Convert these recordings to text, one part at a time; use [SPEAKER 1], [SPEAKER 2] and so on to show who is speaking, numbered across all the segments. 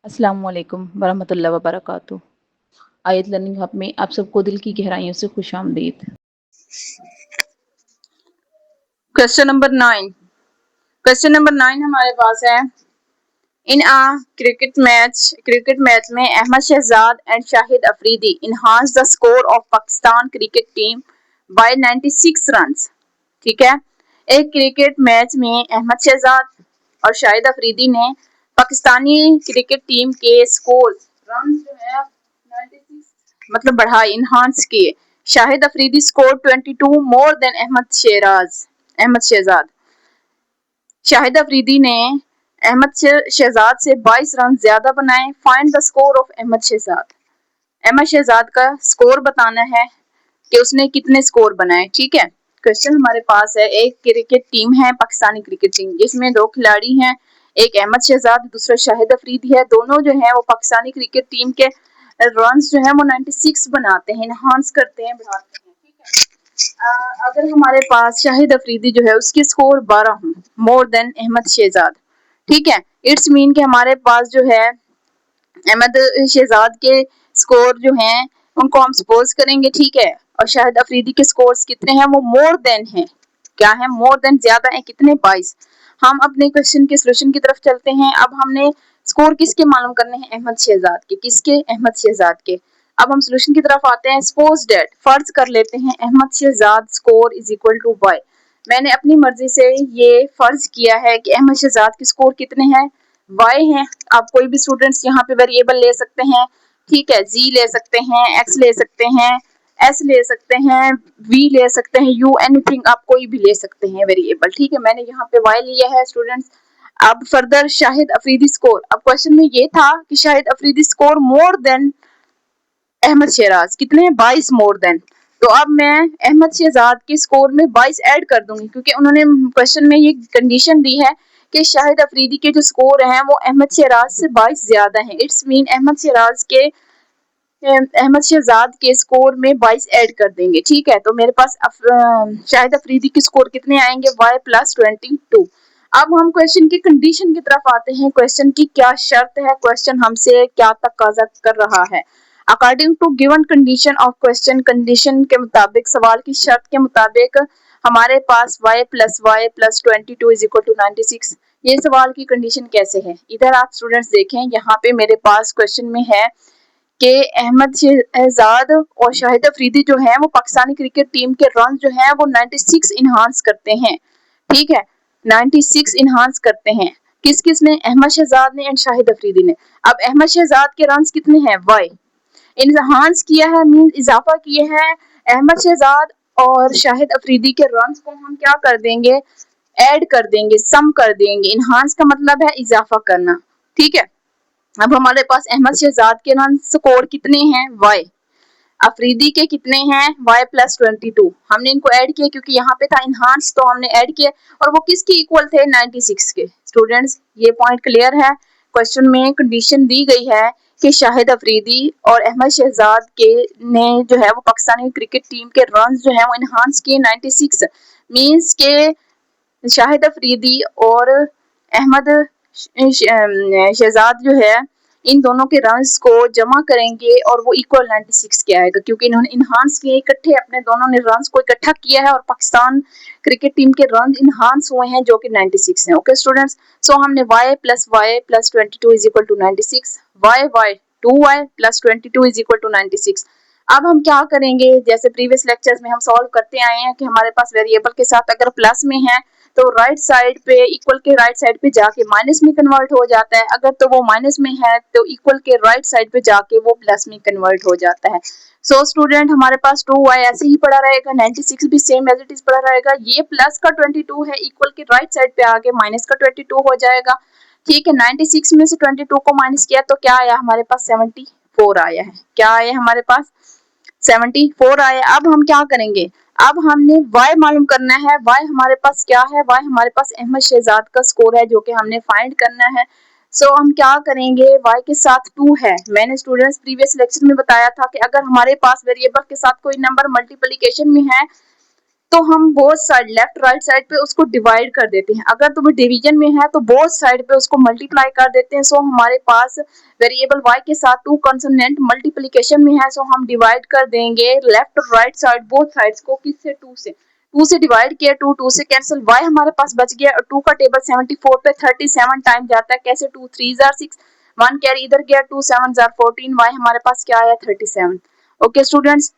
[SPEAKER 1] अस्सलामुअलैकुम वरहमतुल्लाहि वबरकातुहू। आयत लर्निंग हब में आप सबको दिल की गहराइयों से खुशामदीद। Question number 9। क्वेश्चन नंबर 9 हमारे पास है, इन आ क्रिकेट मैच में Ahmad Shahzad and Shahid Afridi enhance the score of Pakistan cricket team by 96 runs. ठीक है, एक क्रिकेट मैच में अहमद शहजाद और शाहिद अफरीदी ने पाकिस्तानी क्रिकेट टीम के स्कोर रन जो है 96 मतलब बढ़ाए, इनहांस किए। Shahid Afridi score 22 more than Ahmed Shahzad. Shahid Afridi ने अहमद शहजाद से 22 रन ज्यादा बनाए। Find the score of Ahmed Shahzad. Ahmed Shahzad का स्कोर बताना है कि उसने कितने स्कोर बनाए। ठीक है, क्वेश्चन हमारे पास है, एक क्रिकेट टीम है पाकिस्तानी क्रिकेट टीम, जिसमें दो खिलाड़ी हैं, एक अहमद शहजाद दूसरा शाहिद अफरीदी है। दोनों जो है वो पाकिस्तानी क्रिकेट टीम के रन्स जो है वो 96 बनाते हैं, इनहांस करते हैं, बढ़ाते हैं। ठीक है, अगर हमारे पास शाहिद अफरीदी जो है उसकी स्कोर 12 हो, मोर देन अहमद शहजाद, ठीक है, इट्स मीन कि हमारे पास जो है अहमद शहजाद के स्कोर जो हैं उनको हम सपोज करेंगे। ठीक है, और शाहिद अफरीदी के स्कोर्स कितने हैं, वो मोर देन है। क्या है, मोर देन, ज्यादा है, कितने, 22। हम अपने क्वेश्चन के सोल्यूशन की तरफ चलते हैं। अब हमने स्कोर किसके मालूम करने हैं, अहमद शहजाद के। किसके, अहमद शहजाद के। अब हम सोल्यूशन की तरफ आते हैं। सपोज डेट, फर्ज कर लेते हैं Ahmed Shahzad score is equal to Y. मैंने अपनी मर्जी से ये फर्ज किया है कि अहमद शहजाद के स्कोर कितने हैं, वाई हैं। आप कोई भी स्टूडेंट्स यहाँ पे वेरिएबल ले सकते हैं। ठीक है, जी ले सकते हैं, एक्स ले सकते हैं, एस ले सकते हैं, वी ले सकते हैं, यू, एनीथिंग आप कोई भी ले सकते हैं वेरिएबल। ठीक है, मैंने यहाँ पे वाई लिया है स्टूडेंट्स। अब फर्दर शाहिद अफरीदी स्कोर। अब क्वेश्चन में ये था कि Shahid Afridi score more than Ahmed Shahzad कितने हैं, 22 मोर देन। तो अब मैं अहमद शहजाद के स्कोर में 22 ऐड कर दूंगी, क्योंकि उन्होंने क्वेश्चन में ये कंडीशन दी है कि शाहिद अफरीदी के जो स्कोर हैं वो अहमद शहजाद से 22 ज्यादा हैं। इट्स मीन अहमद शहजाद के स्कोर में 22 ऐड कर देंगे। ठीक है, तो मेरे पास शाहिद अफरीदी के स्कोर कितने आएंगे, y प्लस 22। अब हम क्वेश्चन की कंडीशन की तरफ आते हैं। क्वेश्चन की क्या शर्त है, क्वेश्चन हमसे क्या तकाजा कर रहा है। According to given condition of question, condition के मुताबिक, सवाल की शर्त के मुताबिक हमारे पास y plus 22 is equal to 96। ये सवाल की कंडीशन कैसे है, इधर आप स्टूडेंट्स देखें। यहाँ पे मेरे पास क्वेश्चन में है कि अहमद शहजाद और शाहिद अफरीदी जो है वो पाकिस्तानी क्रिकेट टीम के रन जो है वो 96 इनहांस करते हैं। ठीक है, 96 इनहांस करते हैं। किस किस ने, अहमद शहजाद ने एंड शाहिद अफरीदी ने। अब अहमद शहजाद के रन कितने हैं, वाई। इनहांस किया है मीन इजाफा किए हैं। अहमद शहजाद और शाहिद अफरीदी के रन को हम क्या कर देंगे, ऐड कर देंगे, सम कर देंगे। इनहांस का मतलब है इजाफा करना। ठीक है, अब हमारे पास अहमद शहजाद के रन स्कोर कितने हैं, वाई। अफरीदी के कितने हैं, y प्लस 22। हमने इनको ऐड किया क्योंकि यहाँ पे था इनहांस, तो हमने ऐड किया, और वो किसके इक्वल थे, 96 के। स्टूडेंट्स ये पॉइंट क्लियर है। क्वेश्चन में कंडीशन दी गई है कि शाहिद अफरीदी और अहमद शहजाद के ने जो है वो पाकिस्तानी क्रिकेट टीम के रन जो है वो इनहांस किए 96। मीन्स के शाहिद अफरीदी और अहमद शहजाद जो है इन दोनों के रन्स को जमा करेंगे और वो इक्वल 96 के आएगा, क्योंकि इन्होंने इनहांस किए इकट्ठे, अपने दोनों ने रन्स को इकट्ठा किया है और पाकिस्तान क्रिकेट टीम के रन इनहांस हुए हैं जो कि 96 हैं। ओके स्टूडेंट्स, सो हमने y plus 22 is equal to 96, y 2y plus 22 is equal to 96। अब हम क्या करेंगे, जैसे प्रीवियस लेक्चर्स में हम सॉल्व करते आए हैं कि हमारे पास वेरिएबल के साथ अगर प्लस में है तो राइट साइड पे, इक्वल के राइट साइड पे जाके माइनस में कन्वर्ट हो जाता है। अगर तो वो माइनस में है तो इक्वल के राइट साइड पे जाके वो प्लस में कन्वर्ट हो जाता है। सो स्टूडेंट हमारे पास 2y ऐसे ही पड़ा रहेगा, 96 भी सेम एज इट इज पड़ा रहेगा। ये प्लस का 22 है, इक्वल के राइट साइड पे आके माइनस का 22 हो जाएगा। ठीक है, 96 में से 22 को माइनस किया तो क्या आया, हमारे पास 74 आया है। क्या आया हमारे पास, 74 आया। अब हम क्या करेंगे, अब हमने y मालूम करना है। y हमारे पास क्या है, y हमारे पास अहमद शहजाद का स्कोर है जो कि हमने फाइंड करना है। सो हम क्या करेंगे, y के साथ 2 है। मैंने स्टूडेंट्स प्रीवियस लेक्चर में बताया था कि अगर हमारे पास वेरिएबल के साथ कोई नंबर मल्टीप्लिकेशन में है तो हम both side left right side पे उसको डिवाइड कर देते हैं। अगर तुम्हें डिवीजन में है तो बोथ साइड पे उसको मल्टीप्लाई कर देते हैं। सो हमारे पास वेरिएबल y के साथ टू कंसोनेंट मल्टीप्लिकेशन में है, सो हम डिवाइड कर देंगे लेफ्ट और राइट साइड बोथ साइड्स को किससे, 2 से डिवाइड किया, 2 से कैंसिल, y हमारे पास बच गया और 2 का टेबल 74 पे 37 टाइम जाता है। कैसे, 2 3 जार 6, 1 कैरी इधर गया, 2 7 जार 14, y हमारे पास क्या आया 37। ओके स्टूडेंट्स,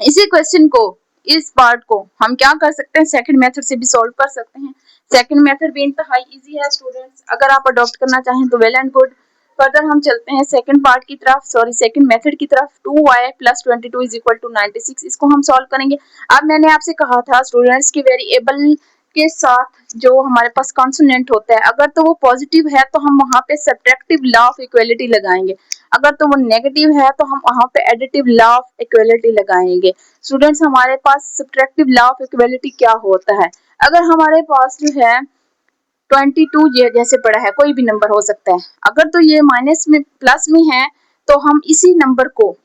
[SPEAKER 1] इसी क्वेश्चन को, इस पार्ट को हम क्या कर सकते हैं, सेकंड मेथड से भी सॉल्व कर सकते हैं। सेकंड मेथड भी इंतहाई इजी है स्टूडेंट्स, अगर आप अडॉप्ट करना चाहें तो वेल एंड गुड। फर्दर हम चलते हैं सेकंड पार्ट की तरफ, सॉरी सेकंड मेथड की तरफ। 2y + 22 = 96, इसको हम सॉल्व करेंगे। अब मैंने आपसे कहा था स्टूडेंट्स की वेरिएबल के साथ जो हमारे पास कॉन्सोनेंट होता है, अगर तो वो पॉजिटिव है तो हम वहां पे सब्ट्रैक्टिव लॉ ऑफ इक्वलिटी लगाएंगे, अगर तो वो नेगेटिव है तो हम वहां पे एडिटिव लॉ ऑफ इक्वलिटी लगाएंगे। स्टूडेंट्स, हमारे पास सब्ट्रैक्टिव लॉ ऑफ इक्वलिटी क्या होता है, अगर हमारे पास जो है 22 ये जैसे पड़ा है, कोई भी नंबर हो सकता है, अगर तो ये माइनस में प्लस में है तो हम इसी नंबर को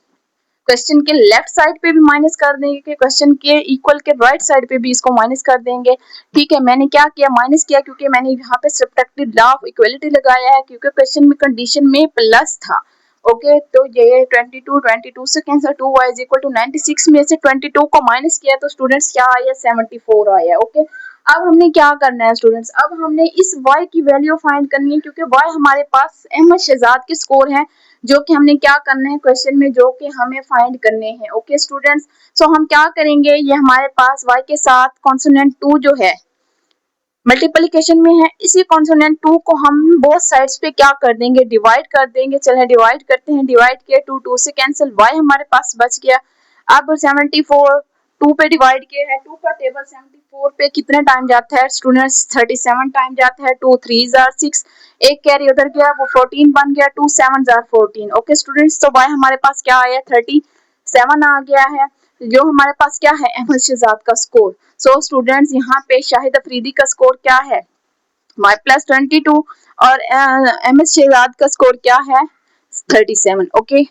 [SPEAKER 1] क्वेश्चन के लेफ्ट साइड पे भी माइनस कर देंगे, क्वेश्चन के इक्वल के राइट साइड पे भी इसको माइनस कर देंगे। ठीक है, मैंने क्या किया, माइनस किया क्योंकि मैंने यहाँ पे सब्ट्रैक्टिव लॉ ऑफ इक्वलिटी लगाया है, क्योंकि क्वेश्चन में कंडीशन में प्लस था। ओके, तो ये 22 से कैंसिल, 2y = 96 में से 22 को माइनस किया तो स्टूडेंट्स क्या आया, 74 आया। ओके, अब हमने क्या करना है स्टूडेंट्स, अब हमने इस y की वैल्यू फाइंड करनी है, क्योंकि y हमारे पास अहमद शहजाद के स्कोर हैं, जो कि हमने क्या करना है क्वेश्चन में, जो कि हमें फाइंड करने हैं। ओके स्टूडेंट्स, सो हम क्या करेंगे, ये हमारे पास y के साथ कॉन्सोनेंट 2 जो है मल्टीप्लिकेशन में है, इसी कॉन्सोनेंट 2 को हम बोथ साइड्स पे क्या कर देंगे, डिवाइड कर देंगे। चलिए डिवाइड करते हैं, डिवाइड किया, 2 से कैंसिल, y हमारे पास बच गया। अब 74 2 पे डिवाइड किया है, 2 का टेबल 74 पे कितने टाइम जाता है स्टूडेंट्स, 37 टाइम जाता है। 2 3 जार 6, एक कैरी उधर गया, वो 14 बन गया, 2 7 जार 14। ओके स्टूडेंट्स, तो y हमारे पास क्या आया, 37 आ गया है, जो हमारे पास क्या है, अहमद शहजाद का स्कोर। सो स्टूडेंट्स, यहाँ पे शाहिद अफरीदी का स्कोर क्या है, y + 22, और अहमद शहजाद का स्कोर क्या है, 37। ओके,